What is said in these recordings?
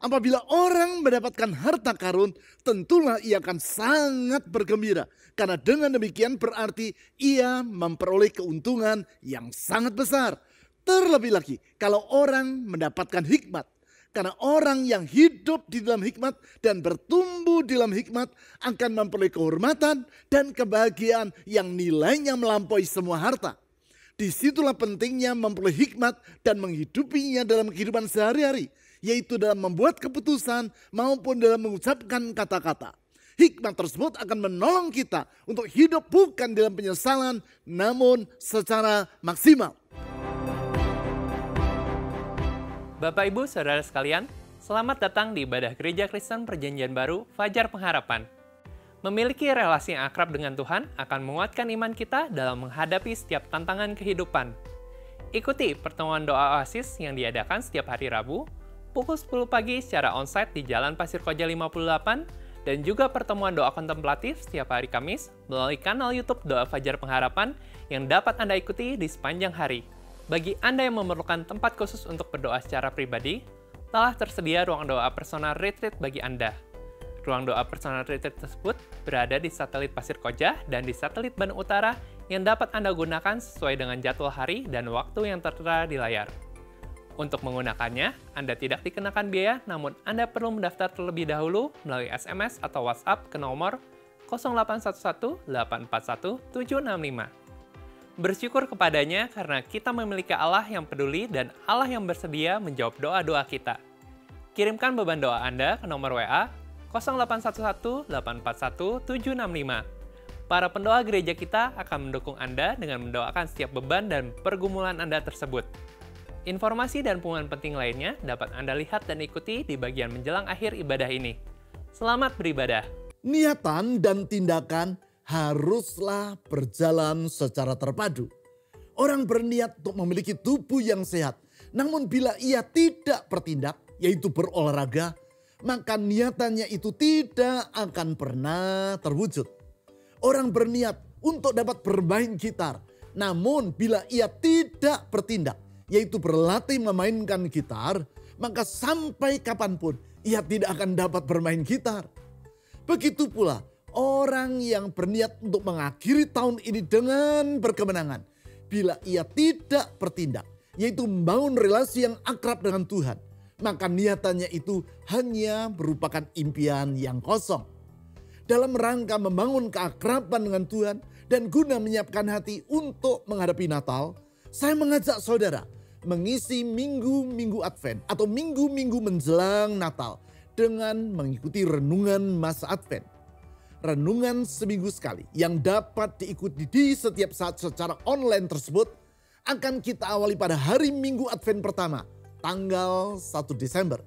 apabila orang mendapatkan harta karun, tentulah ia akan sangat bergembira. Karena dengan demikian berarti ia memperoleh keuntungan yang sangat besar. Terlebih lagi kalau orang mendapatkan hikmat. Karena orang yang hidup di dalam hikmat dan bertumbuh di dalam hikmat akan memperoleh kehormatan dan kebahagiaan yang nilainya melampaui semua harta. Disitulah pentingnya memperoleh hikmat dan menghidupinya dalam kehidupan sehari-hari, yaitu dalam membuat keputusan maupun dalam mengucapkan kata-kata. Hikmat tersebut akan menolong kita untuk hidup bukan dalam penyesalan, namun secara maksimal. Bapak Ibu Saudara sekalian, selamat datang di ibadah Gereja Kristen Perjanjian Baru Fajar Pengharapan. Memiliki relasi yang akrab dengan Tuhan akan menguatkan iman kita dalam menghadapi setiap tantangan kehidupan. Ikuti pertemuan doa Oasis yang diadakan setiap hari Rabu, pukul 10 pagi secara onsite di Jalan Pasir Koja 58, dan juga pertemuan doa kontemplatif setiap hari Kamis melalui kanal YouTube Doa Fajar Pengharapan yang dapat Anda ikuti di sepanjang hari. Bagi Anda yang memerlukan tempat khusus untuk berdoa secara pribadi, telah tersedia ruang doa personal retreat bagi Anda. Ruang doa personal retreat tersebut berada di satelit Pasir Koja dan di satelit Bandung Utara yang dapat Anda gunakan sesuai dengan jadwal hari dan waktu yang tertera di layar. Untuk menggunakannya, Anda tidak dikenakan biaya, namun Anda perlu mendaftar terlebih dahulu melalui SMS atau WhatsApp ke nomor 0811 841 765. Bersyukur kepadanya karena kita memiliki Allah yang peduli dan Allah yang bersedia menjawab doa-doa kita. Kirimkan beban doa Anda ke nomor WA 0811 841 765. Para pendoa gereja kita akan mendukung Anda dengan mendoakan setiap beban dan pergumulan Anda tersebut. Informasi dan pengumuman penting lainnya dapat Anda lihat dan ikuti di bagian menjelang akhir ibadah ini. Selamat beribadah. Niatan dan tindakan haruslah berjalan secara terpadu. Orang berniat untuk memiliki tubuh yang sehat. Namun bila ia tidak bertindak, yaitu berolahraga, maka niatannya itu tidak akan pernah terwujud. Orang berniat untuk dapat bermain gitar. Namun bila ia tidak bertindak, yaitu berlatih memainkan gitar, maka sampai kapanpun ia tidak akan dapat bermain gitar. Begitu pula orang yang berniat untuk mengakhiri tahun ini dengan berkemenangan, bila ia tidak bertindak, yaitu membangun relasi yang akrab dengan Tuhan, maka niatannya itu hanya merupakan impian yang kosong. Dalam rangka membangun keakraban dengan Tuhan dan guna menyiapkan hati untuk menghadapi Natal, saya mengajak saudara mengisi minggu-minggu Advent atau minggu-minggu menjelang Natal dengan mengikuti renungan masa Advent. Renungan seminggu sekali yang dapat diikuti di setiap saat secara online tersebut akan kita awali pada hari Minggu Advent pertama, tanggal 1 Desember.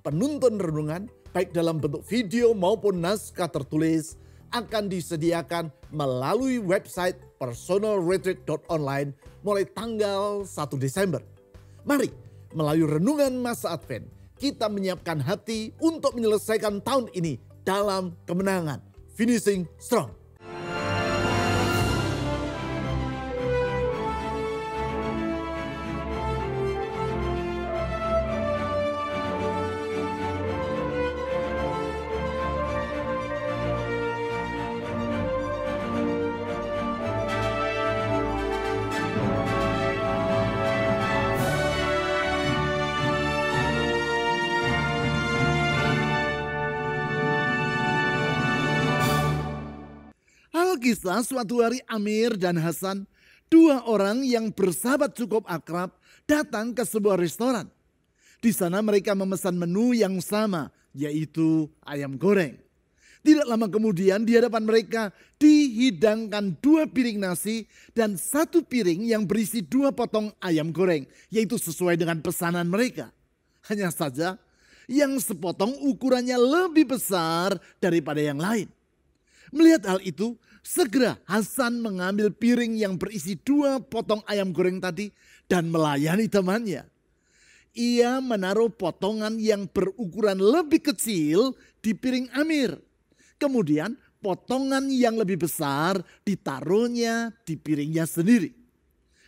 Penuntun renungan baik dalam bentuk video maupun naskah tertulis akan disediakan melalui website personalretreat.online mulai tanggal 1 Desember. Mari melalui renungan masa Advent kita menyiapkan hati untuk menyelesaikan tahun ini dalam kemenangan. Finishing strong. Kisah suatu hari Amir dan Hasan, dua orang yang bersahabat cukup akrab, datang ke sebuah restoran. Di sana mereka memesan menu yang sama, yaitu ayam goreng. Tidak lama kemudian di hadapan mereka dihidangkan 2 piring nasi dan 1 piring yang berisi 2 potong ayam goreng, yaitu sesuai dengan pesanan mereka. Hanya saja yang sepotong ukurannya lebih besar daripada yang lain. Melihat hal itu, segera Hasan mengambil piring yang berisi 2 potong ayam goreng tadi dan melayani temannya. Ia menaruh potongan yang berukuran lebih kecil di piring Amir. Kemudian potongan yang lebih besar ditaruhnya di piringnya sendiri.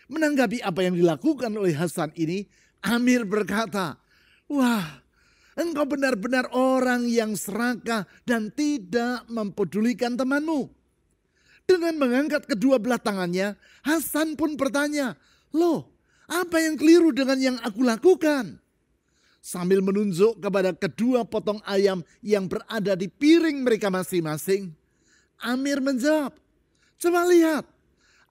Menanggapi apa yang dilakukan oleh Hasan ini, Amir berkata, "Wah, Engkau benar-benar orang yang serakah dan tidak mempedulikan temanmu. Dengan mengangkat kedua belah tangannya, Hasan pun bertanya, "Loh, apa yang keliru dengan yang aku lakukan?" Sambil menunjuk kepada kedua potong ayam yang berada di piring mereka masing-masing, Amir menjawab, "Coba lihat,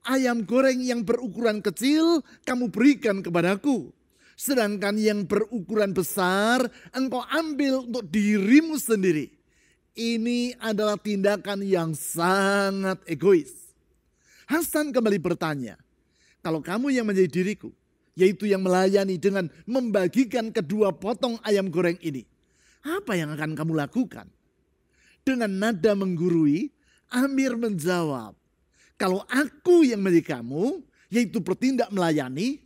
ayam goreng yang berukuran kecil kamu berikan kepadaku. Sedangkan yang berukuran besar engkau ambil untuk dirimu sendiri. Ini adalah tindakan yang sangat egois." Hasan kembali bertanya, "Kalau kamu yang menjadi diriku, yaitu yang melayani dengan membagikan kedua potong ayam goreng ini, apa yang akan kamu lakukan?" Dengan nada menggurui, Amir menjawab, "Kalau aku yang menjadi kamu, yaitu bertindak melayani,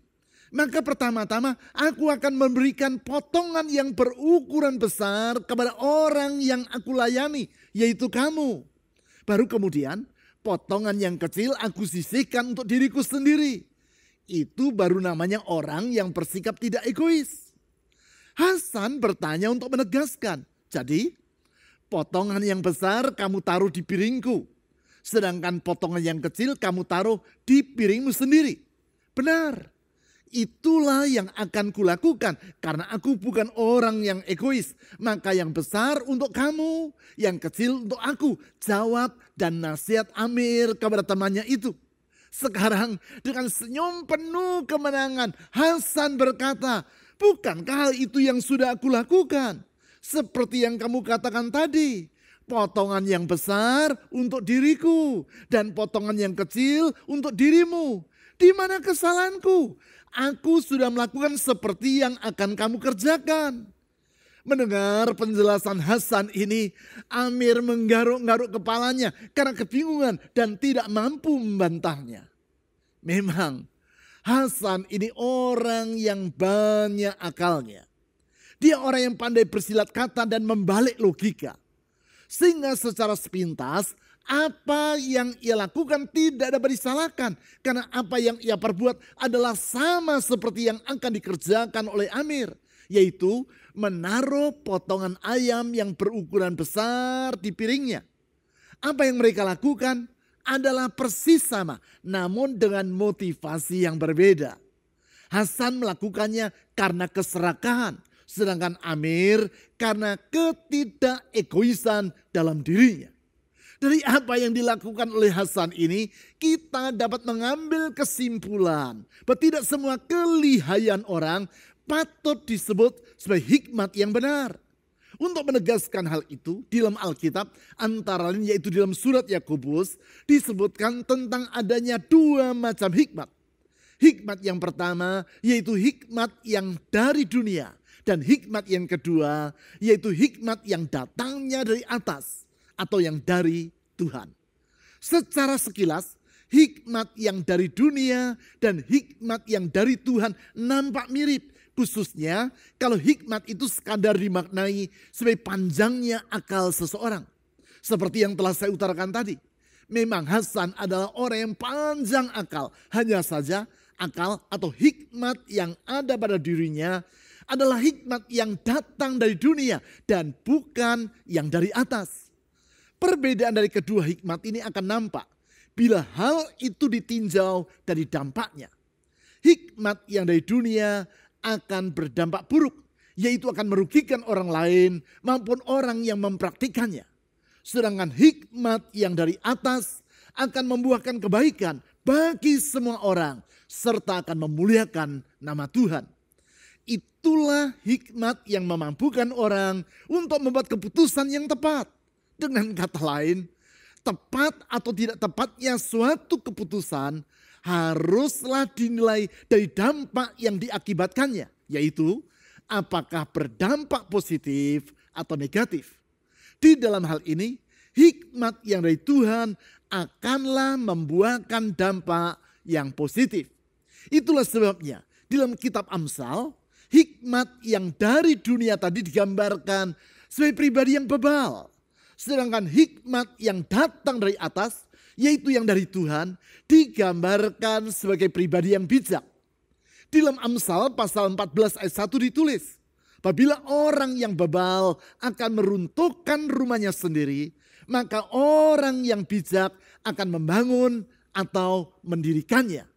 maka pertama-tama aku akan memberikan potongan yang berukuran besar kepada orang yang aku layani, yaitu kamu. Baru kemudian potongan yang kecil aku sisihkan untuk diriku sendiri. Itu baru namanya orang yang bersikap tidak egois." Hasan bertanya untuk menegaskan, "Jadi potongan yang besar kamu taruh di piringku, sedangkan potongan yang kecil kamu taruh di piringmu sendiri." "Benar. Itulah yang akan kulakukan karena aku bukan orang yang egois. Maka yang besar untuk kamu, yang kecil untuk aku," jawab dan nasihat Amir kepada temannya itu. Sekarang dengan senyum penuh kemenangan, Hasan berkata, "Bukankah hal itu yang sudah aku lakukan? Seperti yang kamu katakan tadi, potongan yang besar untuk diriku dan potongan yang kecil untuk dirimu. Di mana kesalahanku? Aku sudah melakukan seperti yang akan kamu kerjakan." Mendengar penjelasan Hasan ini, Amir menggaruk-garuk kepalanya karena kebingungan dan tidak mampu membantahnya. Memang Hasan ini orang yang banyak akalnya. Dia orang yang pandai bersilat kata dan membalik logika. Sehingga secara sepintas apa yang ia lakukan tidak dapat disalahkan. Karena apa yang ia perbuat adalah sama seperti yang akan dikerjakan oleh Amir. Yaitu menaruh potongan ayam yang berukuran besar di piringnya. Apa yang mereka lakukan adalah persis sama, namun dengan motivasi yang berbeda. Hasan melakukannya karena keserakahan, sedangkan Amir karena ketidakegoisan dalam dirinya. Dari apa yang dilakukan oleh Hasan ini, kita dapat mengambil kesimpulan bahwa tidak semua kelihayan orang patut disebut sebagai hikmat yang benar. Untuk menegaskan hal itu, di dalam Alkitab, antara lain yaitu di dalam surat Yakobus, disebutkan tentang adanya dua macam hikmat. Hikmat yang pertama yaitu hikmat yang dari dunia. Dan hikmat yang kedua yaitu hikmat yang datangnya dari atas atau yang dari Tuhan. Secara sekilas, hikmat yang dari dunia dan hikmat yang dari Tuhan nampak mirip. Khususnya kalau hikmat itu sekadar dimaknai sebagai panjangnya akal seseorang. Seperti yang telah saya utarakan tadi. Memang Hasan adalah orang yang panjang akal. Hanya saja akal atau hikmat yang ada pada dirinya adalah hikmat yang datang dari dunia dan bukan yang dari atas. Perbedaan dari kedua hikmat ini akan nampak bila hal itu ditinjau dari dampaknya. Hikmat yang dari dunia akan berdampak buruk, yaitu akan merugikan orang lain maupun orang yang mempraktikannya. Sedangkan hikmat yang dari atas akan membuahkan kebaikan bagi semua orang serta akan memuliakan nama Tuhan. Itulah hikmat yang memampukan orang untuk membuat keputusan yang tepat. Dengan kata lain, tepat atau tidak tepatnya suatu keputusan haruslah dinilai dari dampak yang diakibatkannya, yaitu apakah berdampak positif atau negatif. Di dalam hal ini, hikmat yang dari Tuhan akanlah membuahkan dampak yang positif. Itulah sebabnya di dalam kitab Amsal, hikmat yang dari dunia tadi digambarkan sebagai pribadi yang bebal. Sedangkan hikmat yang datang dari atas, yaitu yang dari Tuhan, digambarkan sebagai pribadi yang bijak. Di dalam Amsal pasal 14 ayat 1 ditulis, Apabila orang yang bebal akan meruntuhkan rumahnya sendiri, maka orang yang bijak akan membangun atau mendirikannya.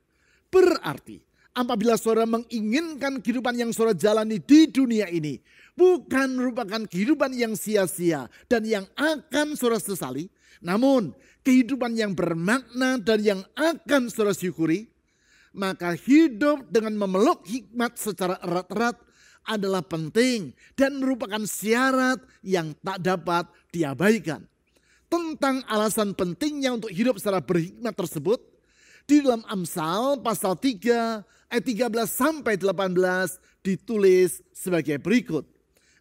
Berarti apabila saudara menginginkan kehidupan yang saudara jalani di dunia ini bukan merupakan kehidupan yang sia-sia dan yang akan saudara sesali, namun kehidupan yang bermakna dan yang akan saudara syukuri, maka hidup dengan memeluk hikmat secara erat-erat adalah penting dan merupakan syarat yang tak dapat diabaikan. Tentang alasan pentingnya untuk hidup secara berhikmat tersebut, di dalam Amsal pasal 3 ayat 13 sampai 18 ditulis sebagai berikut.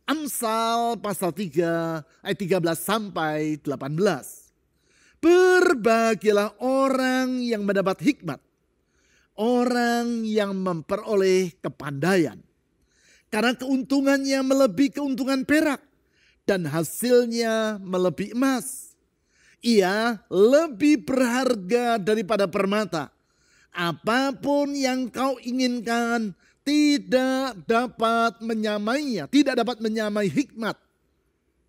Amsal pasal 3 ayat 13 sampai 18. Berbahagialah orang yang mendapat hikmat, orang yang memperoleh kepandaian. Karena keuntungannya melebihi keuntungan perak dan hasilnya melebihi emas. Ia lebih berharga daripada permata. Apapun yang kau inginkan tidak dapat menyamainya, tidak dapat menyamai hikmat.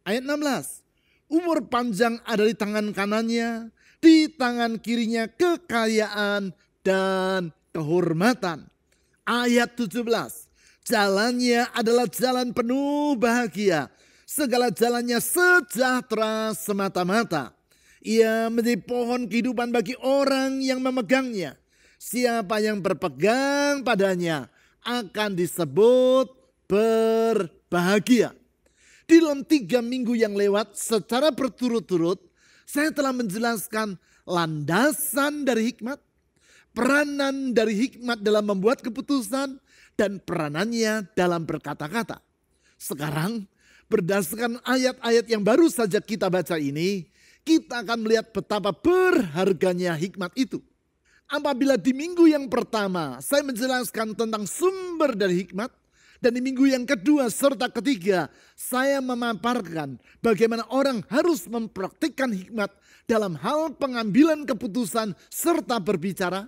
Ayat 16. Umur panjang ada di tangan kanannya, di tangan kirinya kekayaan dan kehormatan. Ayat 17. Jalannya adalah jalan penuh bahagia. Segala jalannya sejahtera semata-mata. Ia menjadi pohon kehidupan bagi orang yang memegangnya. Siapa yang berpegang padanya akan disebut berbahagia. Di dalam 3 minggu yang lewat secara berturut-turut, saya telah menjelaskan landasan dari hikmat, peranan dari hikmat dalam membuat keputusan, dan peranannya dalam berkata-kata. Sekarang berdasarkan ayat-ayat yang baru saja kita baca ini, kita akan melihat betapa berharganya hikmat itu. Apabila di minggu yang pertama saya menjelaskan tentang sumber dari hikmat, dan di minggu yang kedua serta ketiga saya memaparkan bagaimana orang harus mempraktikkan hikmat dalam hal pengambilan keputusan serta berbicara,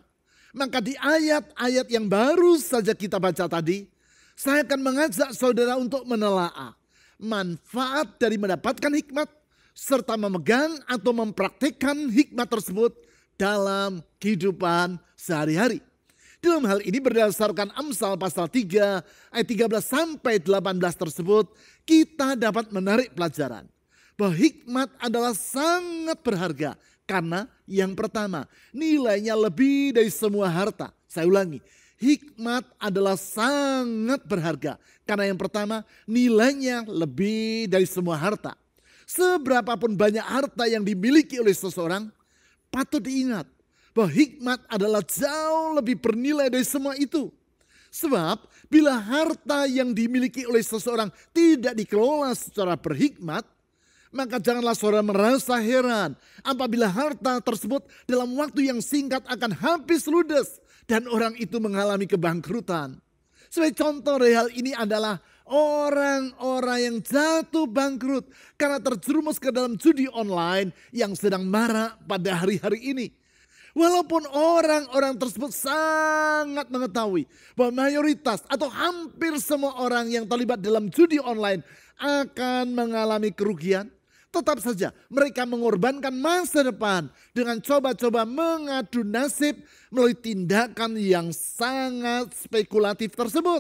maka di ayat-ayat yang baru saja kita baca tadi, saya akan mengajak saudara untuk menelaah manfaat dari mendapatkan hikmat serta memegang atau mempraktikkan hikmat tersebut dalam kehidupan sehari-hari. Dalam hal ini berdasarkan Amsal pasal 3 ayat 13 sampai 18 tersebut, kita dapat menarik pelajaran bahwa hikmat adalah sangat berharga. Karena yang pertama, nilainya lebih dari semua harta. Saya ulangi, hikmat adalah sangat berharga. Karena yang pertama, nilainya lebih dari semua harta. Seberapapun banyak harta yang dimiliki oleh seseorang, patut diingat bahwa hikmat adalah jauh lebih bernilai dari semua itu. Sebab bila harta yang dimiliki oleh seseorang tidak dikelola secara berhikmat, maka janganlah saudara merasa heran apabila harta tersebut dalam waktu yang singkat akan habis ludes dan orang itu mengalami kebangkrutan. Sebagai contoh dari hal ini adalah orang-orang yang jatuh bangkrut karena terjerumus ke dalam judi online yang sedang marak pada hari-hari ini. Walaupun orang-orang tersebut sangat mengetahui bahwa mayoritas atau hampir semua orang yang terlibat dalam judi online akan mengalami kerugian, tetap saja mereka mengorbankan masa depan dengan coba-coba mengadu nasib melalui tindakan yang sangat spekulatif tersebut.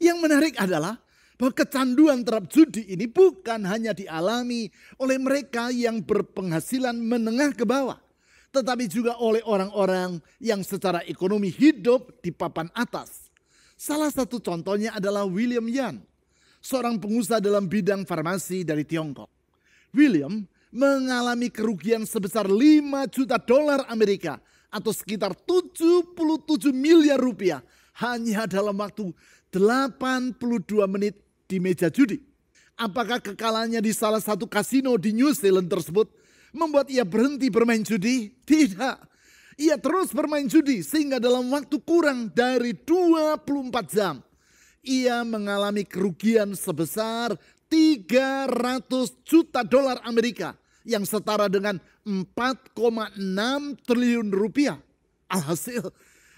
Yang menarik adalah bahwa kecanduan terhadap judi ini bukan hanya dialami oleh mereka yang berpenghasilan menengah ke bawah, tetapi juga oleh orang-orang yang secara ekonomi hidup di papan atas. Salah satu contohnya adalah William Yan, seorang pengusaha dalam bidang farmasi dari Tiongkok. William mengalami kerugian sebesar 5 juta dolar Amerika atau sekitar 77 miliar rupiah hanya dalam waktu 82 menit di meja judi. Apakah kekalahannya di salah satu kasino di New Zealand tersebut membuat ia berhenti bermain judi? Tidak. Ia terus bermain judi sehingga dalam waktu kurang dari 24 jam ia mengalami kerugian sebesar 300 juta dolar Amerika yang setara dengan 4,6 triliun rupiah. Alhasil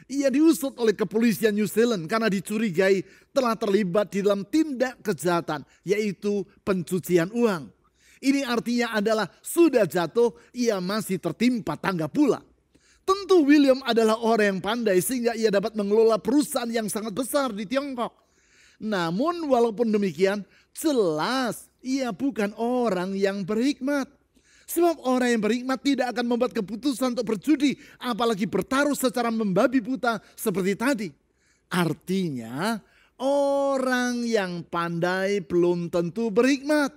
Ia diusut oleh kepolisian New Zealand karena dicurigai telah terlibat di dalam tindak kejahatan, yaitu pencucian uang. Ini artinya adalah sudah jatuh, ia masih tertimpa tangga pula. Tentu William adalah orang yang pandai sehingga ia dapat mengelola perusahaan yang sangat besar di Tiongkok. Namun walaupun demikian, jelas ia bukan orang yang berhikmat. Sebab orang yang berhikmat tidak akan membuat keputusan untuk berjudi, apalagi bertaruh secara membabi buta seperti tadi. Artinya, orang yang pandai belum tentu berhikmat.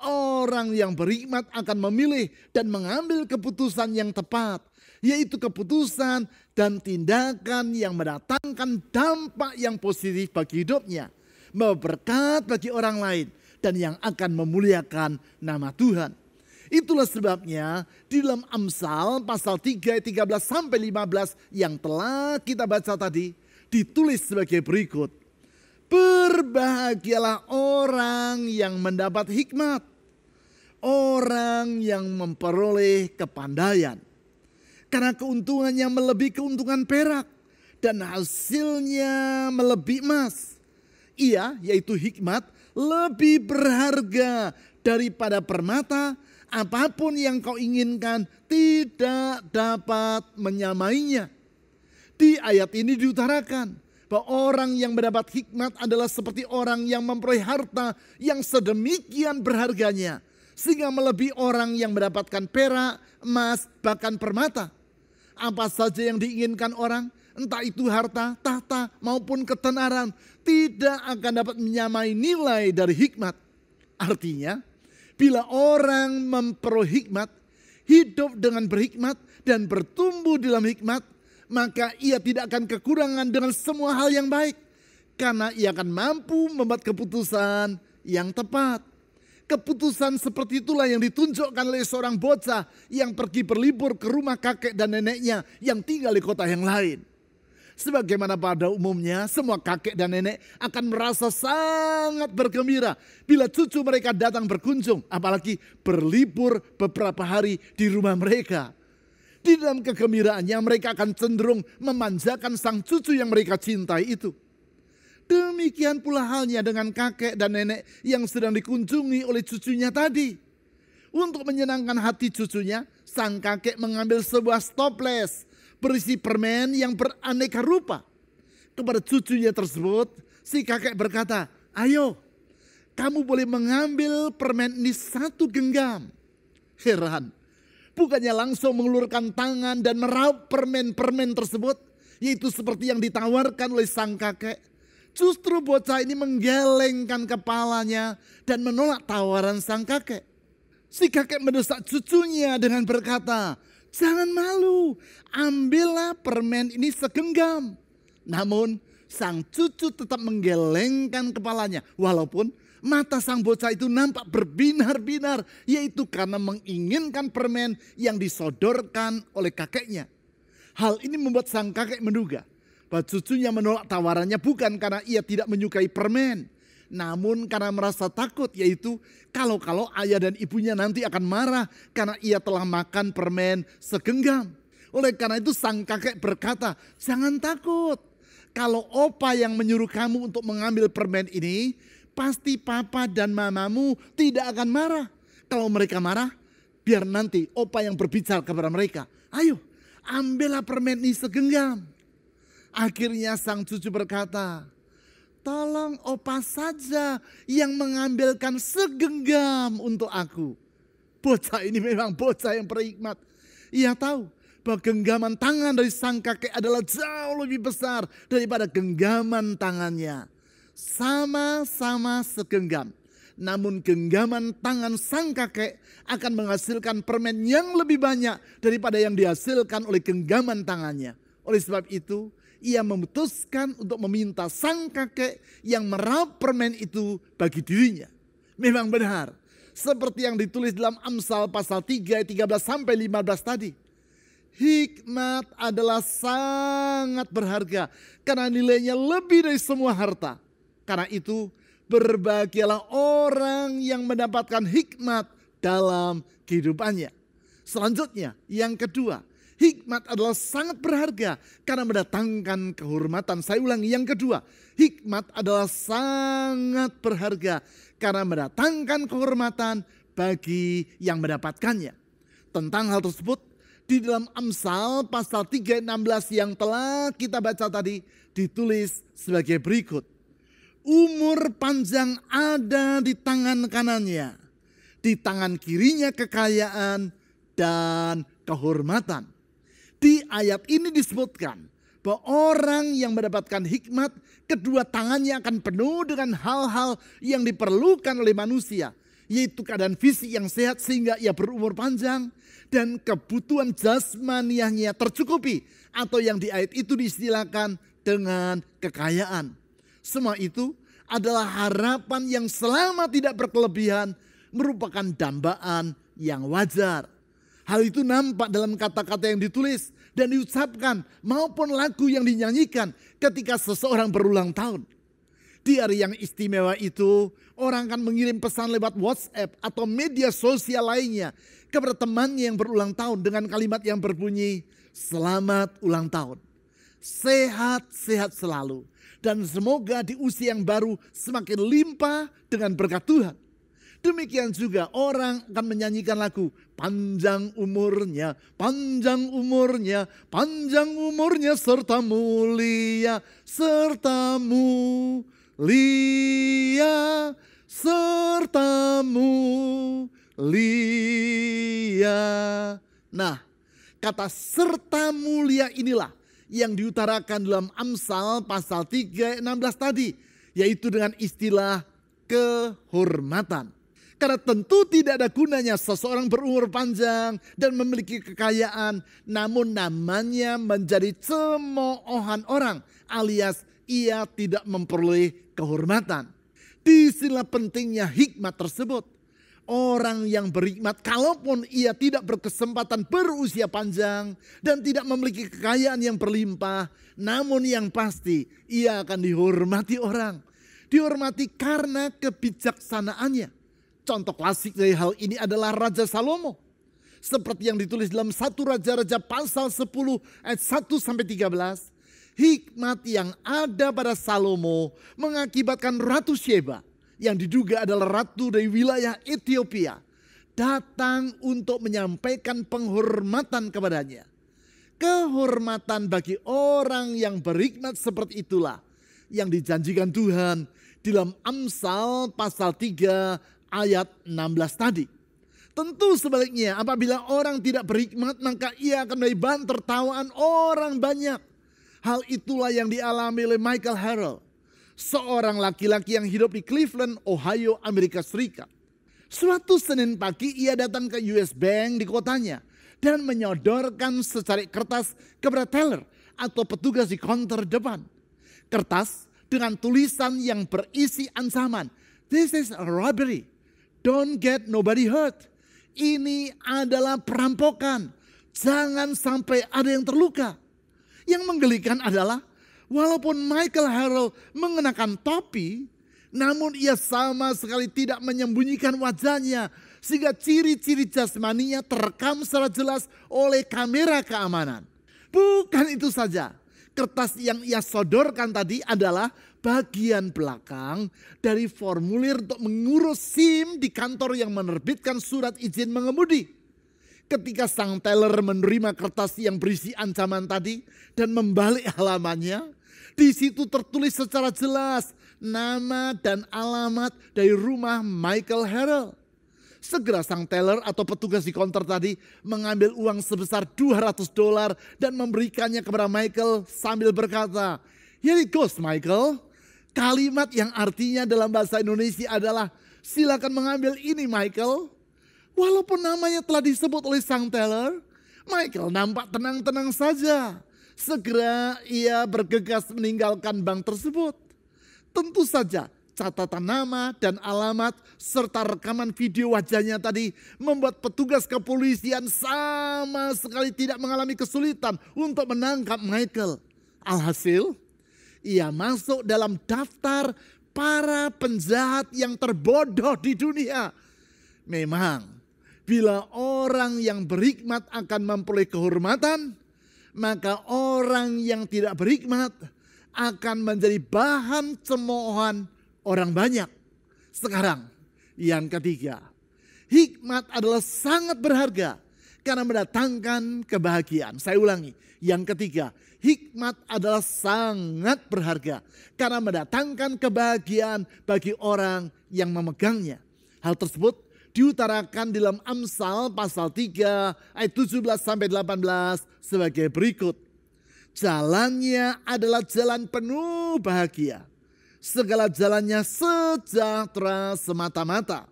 Orang yang berhikmat akan memilih dan mengambil keputusan yang tepat, yaitu keputusan dan tindakan yang mendatangkan dampak yang positif bagi hidupnya, berkat bagi orang lain, dan yang akan memuliakan nama Tuhan. Itulah sebabnya di dalam Amsal pasal 3 ayat 13 sampai 15 yang telah kita baca tadi ditulis sebagai berikut. Berbahagialah orang yang mendapat hikmat, orang yang memperoleh kepandaian. Karena keuntungannya melebihi keuntungan perak dan hasilnya melebihi emas. Ia, yaitu hikmat, lebih berharga daripada permata. Apapun yang kau inginkan tidak dapat menyamainya. Di ayat ini diutarakan bahwa orang yang mendapat hikmat adalah seperti orang yang memperoleh harta yang sedemikian berharganya, sehingga melebihi orang yang mendapatkan perak, emas, bahkan permata. Apa saja yang diinginkan orang, entah itu harta, tahta, maupun ketenaran, tidak akan dapat menyamai nilai dari hikmat. Artinya, bila orang memperoleh hikmat, hidup dengan berhikmat dan bertumbuh dalam hikmat, maka ia tidak akan kekurangan dengan semua hal yang baik. Karena ia akan mampu membuat keputusan yang tepat. Keputusan seperti itulah yang ditunjukkan oleh seorang bocah yang pergi berlibur ke rumah kakek dan neneknya yang tinggal di kota yang lain. Sebagaimana pada umumnya, semua kakek dan nenek akan merasa sangat bergembira bila cucu mereka datang berkunjung, apalagi berlibur beberapa hari di rumah mereka. Di dalam kegembiraannya mereka akan cenderung memanjakan sang cucu yang mereka cintai itu. Demikian pula halnya dengan kakek dan nenek yang sedang dikunjungi oleh cucunya tadi. Untuk menyenangkan hati cucunya, sang kakek mengambil sebuah toples berisi permen yang beraneka rupa. Kepada cucunya tersebut, si kakek berkata, "Ayo, kamu boleh mengambil permen ini satu genggam." Heran, bukannya langsung mengulurkan tangan dan meraup permen-permen tersebut, yaitu seperti yang ditawarkan oleh sang kakek. Justru bocah ini menggelengkan kepalanya dan menolak tawaran sang kakek. Si kakek mendesak cucunya dengan berkata, "Jangan malu, ambillah permen ini segenggam." Namun sang cucu tetap menggelengkan kepalanya, walaupun mata sang bocah itu nampak berbinar-binar, yaitu karena menginginkan permen yang disodorkan oleh kakeknya. Hal ini membuat sang kakek menduga bahwa cucunya menolak tawarannya bukan karena ia tidak menyukai permen, namun karena merasa takut, yaitu kalau ayah dan ibunya nanti akan marah karena ia telah makan permen segenggam. Oleh karena itu sang kakek berkata, "Jangan takut. Kalau opa yang menyuruh kamu untuk mengambil permen ini, pasti papa dan mamamu tidak akan marah. Kalau mereka marah, biar nanti opa yang berbicara kepada mereka. Ayo, ambillah permen ini segenggam." Akhirnya sang cucu berkata, "Tolong opa saja yang mengambilkan segenggam untuk aku." Bocah ini memang bocah yang berhikmat. Ia tahu bahwa genggaman tangan dari sang kakek adalah jauh lebih besar daripada genggaman tangannya. Sama-sama segenggam. Namun genggaman tangan sang kakek akan menghasilkan permen yang lebih banyak daripada yang dihasilkan oleh genggaman tangannya. Oleh sebab itu, ia memutuskan untuk meminta sang kakek yang meraup permen itu bagi dirinya. Memang benar, seperti yang ditulis dalam Amsal pasal 3 ayat 13 sampai 15 tadi. Hikmat adalah sangat berharga karena nilainya lebih dari semua harta. Karena itu, berbahagialah orang yang mendapatkan hikmat dalam kehidupannya. Selanjutnya, yang kedua, Hikmat adalah sangat berharga karena mendatangkan kehormatan. Saya ulangi yang kedua, hikmat adalah sangat berharga karena mendatangkan kehormatan bagi yang mendapatkannya. Tentang hal tersebut di dalam Amsal pasal 3 ayat 16 yang telah kita baca tadi ditulis sebagai berikut. Umur panjang ada di tangan kanannya, di tangan kirinya kekayaan dan kehormatan. Di ayat ini disebutkan bahwa orang yang mendapatkan hikmat, kedua tangannya akan penuh dengan hal-hal yang diperlukan oleh manusia, yaitu keadaan fisik yang sehat sehingga ia berumur panjang dan kebutuhan jasmaniahnya tercukupi, atau yang di ayat itu diistilahkan dengan kekayaan. Semua itu adalah harapan yang selama tidak berkelebihan merupakan dambaan yang wajar. Hal itu nampak dalam kata-kata yang ditulis dan diucapkan maupun lagu yang dinyanyikan ketika seseorang berulang tahun. Di hari yang istimewa itu, orang akan mengirim pesan lewat WhatsApp atau media sosial lainnya kepada temannya yang berulang tahun dengan kalimat yang berbunyi, "Selamat ulang tahun. Sehat-sehat selalu. Dan semoga di usia yang baru semakin limpah dengan berkat Tuhan." Demikian juga orang akan menyanyikan lagu, panjang umurnya, panjang umurnya, panjang umurnya serta mulia, serta mulia, serta mulia. Nah, kata serta mulia inilah yang diutarakan dalam Amsal pasal 3 ayat 16 tadi, yaitu dengan istilah kehormatan. Karena tentu tidak ada gunanya seseorang berumur panjang dan memiliki kekayaan, namun namanya menjadi cemoohan orang, alias ia tidak memperoleh kehormatan. Disinilah pentingnya hikmat tersebut. Orang yang berhikmat, kalaupun ia tidak berkesempatan berusia panjang dan tidak memiliki kekayaan yang berlimpah, namun yang pasti ia akan dihormati orang. Dihormati karena kebijaksanaannya. Contoh klasik dari hal ini adalah Raja Salomo. Seperti yang ditulis dalam 1 Raja-Raja pasal 10 ayat 1-13. Hikmat yang ada pada Salomo mengakibatkan Ratu Sheba, yang diduga adalah ratu dari wilayah Ethiopia, datang untuk menyampaikan penghormatan kepadanya. Kehormatan bagi orang yang berhikmat seperti itulah yang dijanjikan Tuhan di dalam Amsal pasal 3 ayat 16 tadi. Tentu sebaliknya, apabila orang tidak berhikmat, maka ia akan menjadi bahan tertawaan orang banyak. Hal itulah yang dialami oleh Michael Harrell, seorang laki-laki yang hidup di Cleveland, Ohio, Amerika Serikat. Suatu Senin pagi ia datang ke US Bank di kotanya dan menyodorkan secari kertas kepada teller atau petugas di counter depan. Kertas dengan tulisan yang berisi ancaman, "This is a robbery. Don't get nobody hurt." Ini adalah perampokan. Jangan sampai ada yang terluka. Yang menggelikan adalah walaupun Michael Harrell mengenakan topi, namun ia sama sekali tidak menyembunyikan wajahnya, sehingga ciri-ciri jasmaninya terekam secara jelas oleh kamera keamanan. Bukan itu saja, kertas yang ia sodorkan tadi adalah bagian belakang dari formulir untuk mengurus SIM di kantor yang menerbitkan surat izin mengemudi. Ketika sang teller menerima kertas yang berisi ancaman tadi dan membalik halamannya, di situ tertulis secara jelas nama dan alamat dari rumah Michael Harrell. Segera sang teller atau petugas di counter tadi mengambil uang sebesar $200 dan memberikannya kepada Michael sambil berkata, "Here it goes, Michael." Kalimat yang artinya dalam bahasa Indonesia adalah, "Silakan mengambil ini, Michael." Walaupun namanya telah disebut oleh sang teller, Michael nampak tenang-tenang saja. Segera ia bergegas meninggalkan bank tersebut. Tentu saja catatan nama dan alamat serta rekaman video wajahnya tadi membuat petugas kepolisian sama sekali tidak mengalami kesulitan untuk menangkap Michael. Alhasil, ia masuk dalam daftar para penjahat yang terbodoh di dunia. Memang Bila orang yang berhikmat akan memperoleh kehormatan, maka orang yang tidak berhikmat akan menjadi bahan cemoohan orang banyak. Sekarang, yang ketiga, hikmat adalah sangat berharga karena mendatangkan kebahagiaan. Saya ulangi, yang ketiga, hikmat adalah sangat berharga karena mendatangkan kebahagiaan bagi orang yang memegangnya. Hal tersebut diutarakan dalam Amsal pasal 3 ayat 17-18 sebagai berikut. Jalannya adalah jalan penuh bahagia. Segala jalannya sejahtera semata-mata.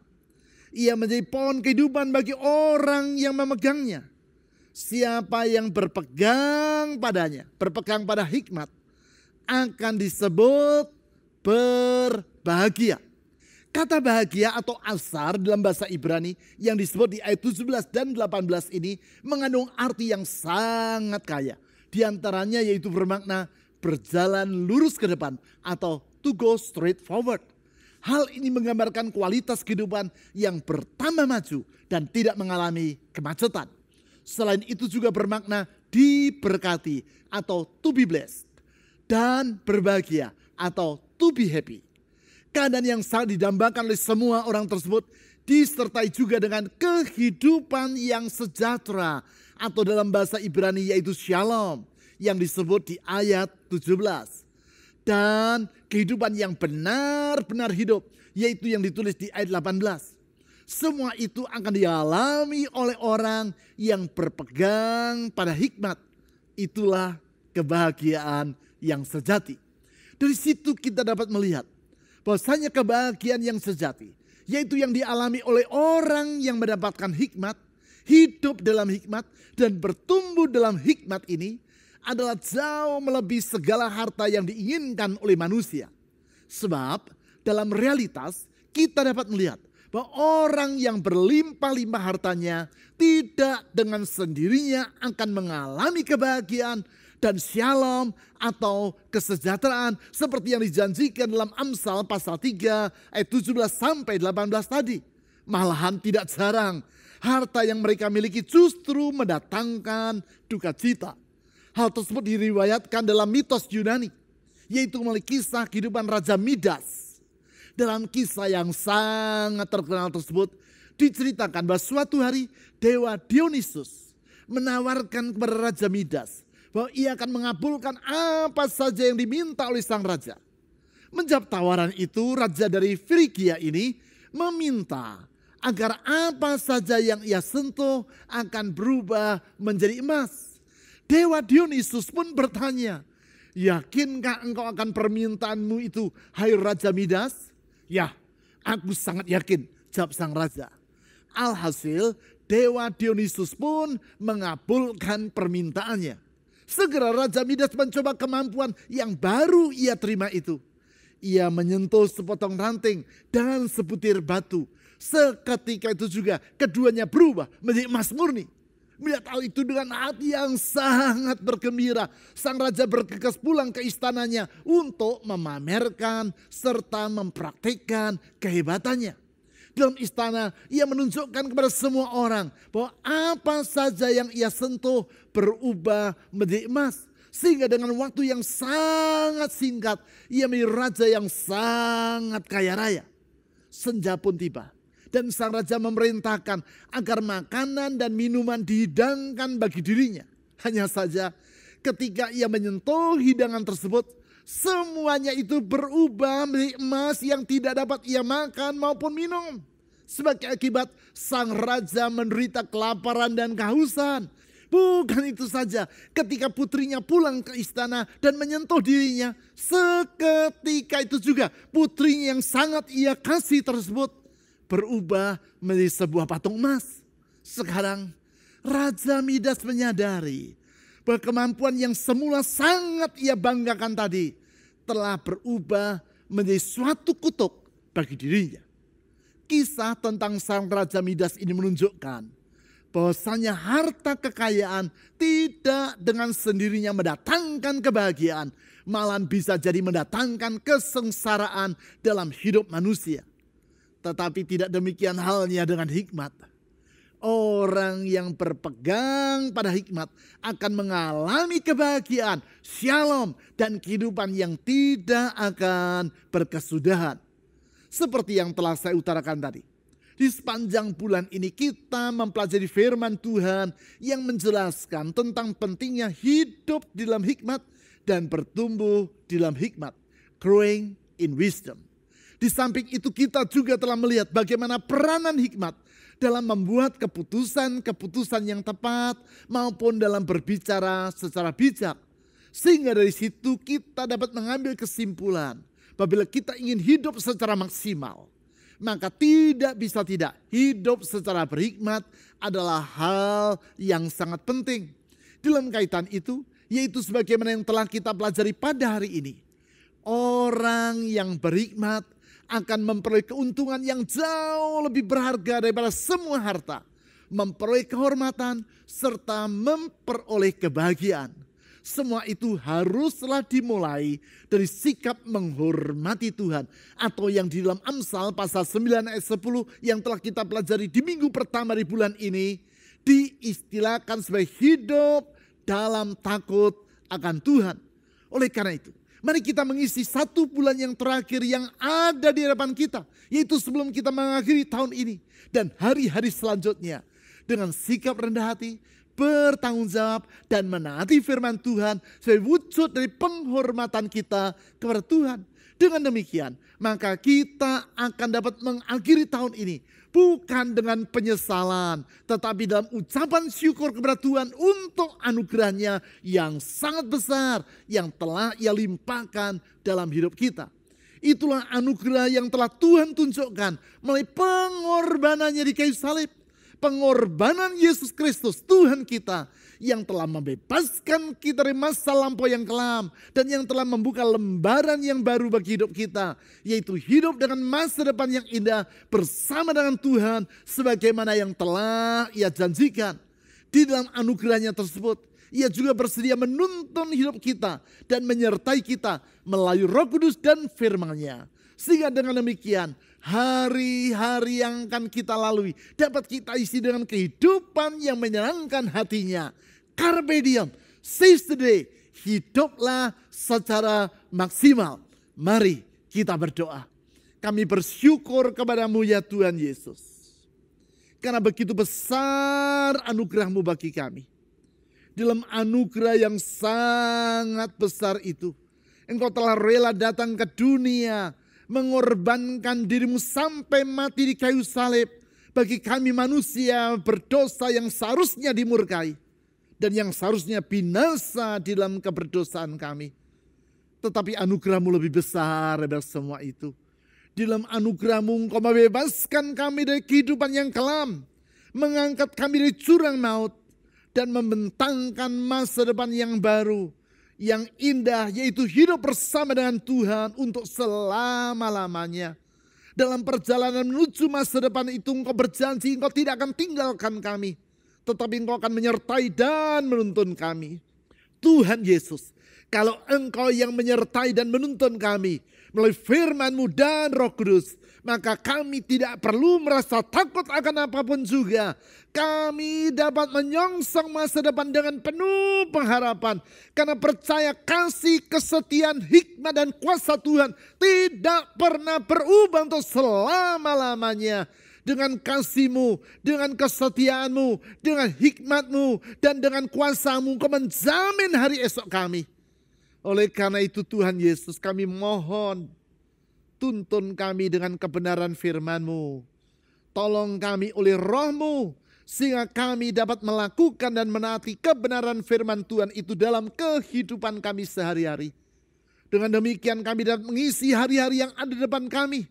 Ia menjadi pohon kehidupan bagi orang yang memegangnya. Siapa yang berpegang padanya, berpegang pada hikmat, akan disebut berbahagia. Kata bahagia atau asar dalam bahasa Ibrani yang disebut di ayat 17 dan 18 ini mengandung arti yang sangat kaya. Di antaranya yaitu bermakna berjalan lurus ke depan atau to go straight forward. Hal ini menggambarkan kualitas kehidupan yang bertambah maju dan tidak mengalami kemacetan. Selain itu juga bermakna diberkati atau to be blessed. Dan berbahagia atau to be happy. Keadaan yang sangat didambakan oleh semua orang tersebut disertai juga dengan kehidupan yang sejahtera atau dalam bahasa Ibrani yaitu shalom yang disebut di ayat 17. Dan kehidupan yang benar-benar hidup yaitu yang ditulis di ayat 18. Semua itu akan dialami oleh orang yang berpegang pada hikmat. Itulah kebahagiaan yang sejati. Dari situ kita dapat melihat bahwasanya kebahagiaan yang sejati yaitu yang dialami oleh orang yang mendapatkan hikmat, hidup dalam hikmat dan bertumbuh dalam hikmat ini adalah jauh melebihi segala harta yang diinginkan oleh manusia. Sebab dalam realitas kita dapat melihat bahwa orang yang berlimpah-limpah hartanya tidak dengan sendirinya akan mengalami kebahagiaan dan shalom atau kesejahteraan seperti yang dijanjikan dalam Amsal pasal 3 ayat 17-18 tadi. Malahan tidak jarang harta yang mereka miliki justru mendatangkan duka cita. Hal tersebut diriwayatkan dalam mitos Yunani, yaitu melalui kisah kehidupan Raja Midas. Dalam kisah yang sangat terkenal tersebut, diceritakan bahwa suatu hari Dewa Dionysus menawarkan kepada Raja Midas bahwa ia akan mengabulkan apa saja yang diminta oleh sang raja. Menjawab tawaran itu, raja dari Frigia ini meminta agar apa saja yang ia sentuh akan berubah menjadi emas. Dewa Dionysus pun bertanya, yakinkah engkau akan permintaanmu itu, hai Raja Midas? Ya, aku sangat yakin, jawab sang raja. Alhasil, Dewa Dionysus pun mengabulkan permintaannya. Segera Raja Midas mencoba kemampuan yang baru ia terima itu. Ia menyentuh sepotong ranting dan sebutir batu. Seketika itu juga keduanya berubah menjadi emas murni. Melihat hal itu dengan hati yang sangat bergembira, sang raja bergegas pulang ke istananya untuk memamerkan serta mempraktikkan kehebatannya. Dalam istana ia menunjukkan kepada semua orang bahwa apa saja yang ia sentuh berubah menjadi emas. Sehingga dengan waktu yang sangat singkat ia menjadi raja yang sangat kaya raya. Senja pun tiba. Dan sang raja memerintahkan agar makanan dan minuman dihidangkan bagi dirinya. Hanya saja ketika ia menyentuh hidangan tersebut, semuanya itu berubah menjadi emas yang tidak dapat ia makan maupun minum. Sebagai akibat, sang raja menderita kelaparan dan kehausan. Bukan itu saja, ketika putrinya pulang ke istana dan menyentuh dirinya, seketika itu juga putrinya yang sangat ia kasih tersebut berubah menjadi sebuah patung emas. Sekarang Raja Midas menyadari bahwa kemampuan yang semula sangat ia banggakan tadi telah berubah menjadi suatu kutuk bagi dirinya. Kisah tentang sang Raja Midas ini menunjukkan bahwasanya harta kekayaan tidak dengan sendirinya mendatangkan kebahagiaan, malahan bisa jadi mendatangkan kesengsaraan dalam hidup manusia. Tetapi tidak demikian halnya dengan hikmat. Orang yang berpegang pada hikmat akan mengalami kebahagiaan, shalom, dan kehidupan yang tidak akan berkesudahan. Seperti yang telah saya utarakan tadi. Di sepanjang bulan ini kita mempelajari firman Tuhan yang menjelaskan tentang pentingnya hidup di dalam hikmat dan bertumbuh di dalam hikmat. Growing in wisdom. Di samping itu kita juga telah melihat bagaimana peranan hikmat dalam membuat keputusan-keputusan yang tepat maupun dalam berbicara secara bijak. Sehingga dari situ kita dapat mengambil kesimpulan apabila kita ingin hidup secara maksimal, maka tidak bisa tidak hidup secara berhikmat adalah hal yang sangat penting. Dalam kaitan itu, yaitu sebagaimana yang telah kita pelajari pada hari ini. Orang yang berhikmat akan memperoleh keuntungan yang jauh lebih berharga daripada semua harta. Memperoleh kehormatan serta memperoleh kebahagiaan. Semua itu haruslah dimulai dari sikap menghormati Tuhan. Atau yang di dalam Amsal pasal 9 ayat 10 yang telah kita pelajari di minggu pertama di bulan ini. Diistilahkan sebagai hidup dalam takut akan Tuhan. Oleh karena itu, mari kita mengisi 1 bulan yang terakhir yang ada di hadapan kita. Yaitu sebelum kita mengakhiri tahun ini. Dan hari-hari selanjutnya. Dengan sikap rendah hati, bertanggung jawab, dan menaati firman Tuhan. Sebagai wujud dari penghormatan kita kepada Tuhan. Dengan demikian, maka kita akan dapat mengakhiri tahun ini. Bukan dengan penyesalan, tetapi dalam ucapan syukur kepada Tuhan untuk anugerahnya yang sangat besar yang telah Ia limpahkan dalam hidup kita. Itulah anugerah yang telah Tuhan tunjukkan melalui pengorbanannya di kayu salib. Pengorbanan Yesus Kristus Tuhan kita yang telah membebaskan kita dari masa lampau yang kelam dan yang telah membuka lembaran yang baru bagi hidup kita, yaitu hidup dengan masa depan yang indah bersama dengan Tuhan sebagaimana yang telah Ia janjikan. Di dalam anugerahnya tersebut, Ia juga bersedia menuntun hidup kita dan menyertai kita melalui Roh Kudus dan firman-Nya. Sehingga dengan demikian, hari-hari yang akan kita lalui dapat kita isi dengan kehidupan yang menyenangkan hatinya. Carpe diem, seize the day, hiduplah secara maksimal. Mari kita berdoa. Kami bersyukur kepadamu ya Tuhan Yesus. Karena begitu besar anugerah-Mu bagi kami. Dalam anugerah yang sangat besar itu, Engkau telah rela datang ke dunia, mengorbankan dirimu sampai mati di kayu salib bagi kami manusia berdosa yang seharusnya dimurkai dan yang seharusnya binasa di dalam keberdosaan kami. Tetapi anugerah-Mu lebih besar dari semua itu. Di dalam anugerah-Mu Engkau membebaskan kami dari kehidupan yang kelam, mengangkat kami dari jurang maut dan membentangkan masa depan yang baru, yang indah, yaitu hidup bersama dengan Tuhan untuk selama-lamanya. Dalam perjalanan menuju masa depan itu Engkau berjanji Engkau tidak akan tinggalkan kami, tetapi Engkau akan menyertai dan menuntun kami. Tuhan Yesus, kalau Engkau yang menyertai dan menuntun kami melalui firman-Mu dan Roh Kudus, maka kami tidak perlu merasa takut akan apapun juga. Kami dapat menyongsong masa depan dengan penuh pengharapan. Karena percaya kasih, kesetiaan, hikmat dan kuasa Tuhan tidak pernah berubah untuk selama-lamanya. Dengan kasih-Mu, dengan kesetiaan-Mu, dengan hikmat-Mu, dan dengan kuasa-Mu, Engkau menjamin hari esok kami. Oleh karena itu Tuhan Yesus, kami mohon, tuntun kami dengan kebenaran firman-Mu. Tolong kami oleh Roh-Mu, sehingga kami dapat melakukan dan menaati kebenaran firman Tuhan itu dalam kehidupan kami sehari-hari. Dengan demikian kami dapat mengisi hari-hari yang ada di depan kami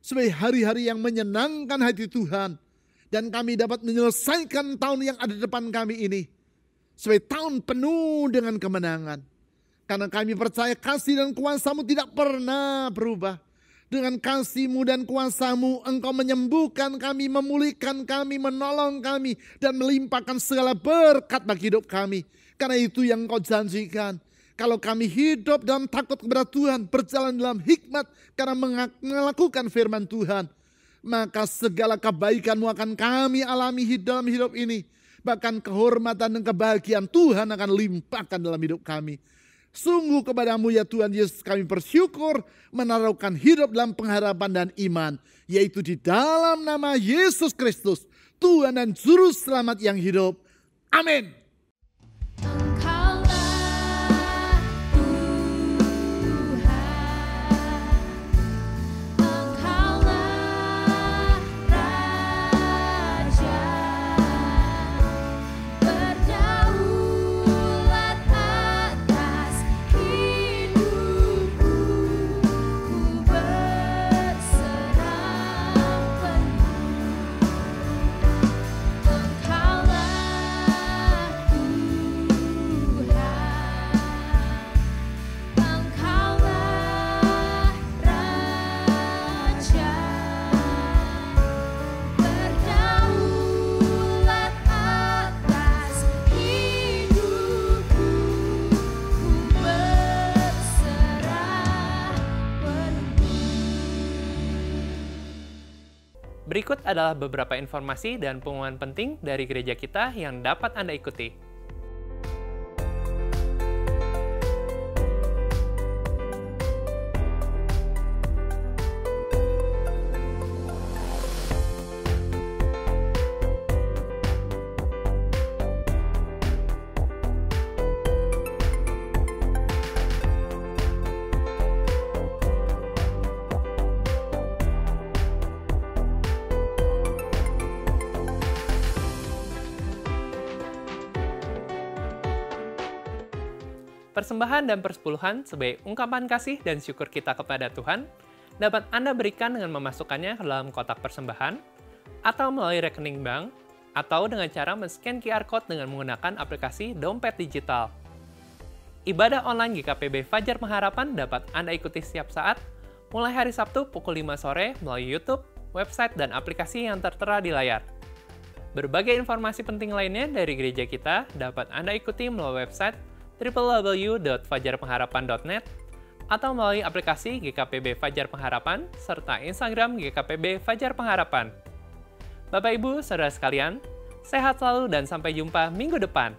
sebagai hari-hari yang menyenangkan hati Tuhan. Dan kami dapat menyelesaikan tahun yang ada di depan kami ini sebagai tahun penuh dengan kemenangan. Karena kami percaya kasih dan kuasa-Mu tidak pernah berubah. Dengan kasih-Mu dan kuasa-Mu, Engkau menyembuhkan kami, memulihkan kami, menolong kami, dan melimpahkan segala berkat bagi hidup kami. Karena itu yang Engkau janjikan. Kalau kami hidup dalam takut kepada Tuhan, berjalan dalam hikmat, karena melakukan firman Tuhan, maka segala kebaikan-Mu akan kami alami dalam hidup ini. Bahkan kehormatan dan kebahagiaan Tuhan akan limpahkan dalam hidup kami. Sungguh kepada-Mu ya Tuhan Yesus kami bersyukur menaruhkan hidup dalam pengharapan dan iman. Yaitu di dalam nama Yesus Kristus, Tuhan dan Juru Selamat yang hidup. Amin. Berikut adalah beberapa informasi dan pengumuman penting dari gereja kita yang dapat Anda ikuti. Persembahan dan persepuluhan sebagai ungkapan kasih dan syukur kita kepada Tuhan dapat Anda berikan dengan memasukkannya ke dalam kotak persembahan, atau melalui rekening bank, atau dengan cara men-scan QR Code dengan menggunakan aplikasi dompet digital. Ibadah online GKPB Fajar Pengharapan dapat Anda ikuti setiap saat, mulai hari Sabtu pukul 5 sore melalui YouTube, website, dan aplikasi yang tertera di layar. Berbagai informasi penting lainnya dari gereja kita dapat Anda ikuti melalui website www.fajarpengharapan.net atau melalui aplikasi GKPB Fajar Pengharapan serta Instagram GKPB Fajar Pengharapan. Bapak Ibu, Saudara sekalian, sehat selalu dan sampai jumpa minggu depan.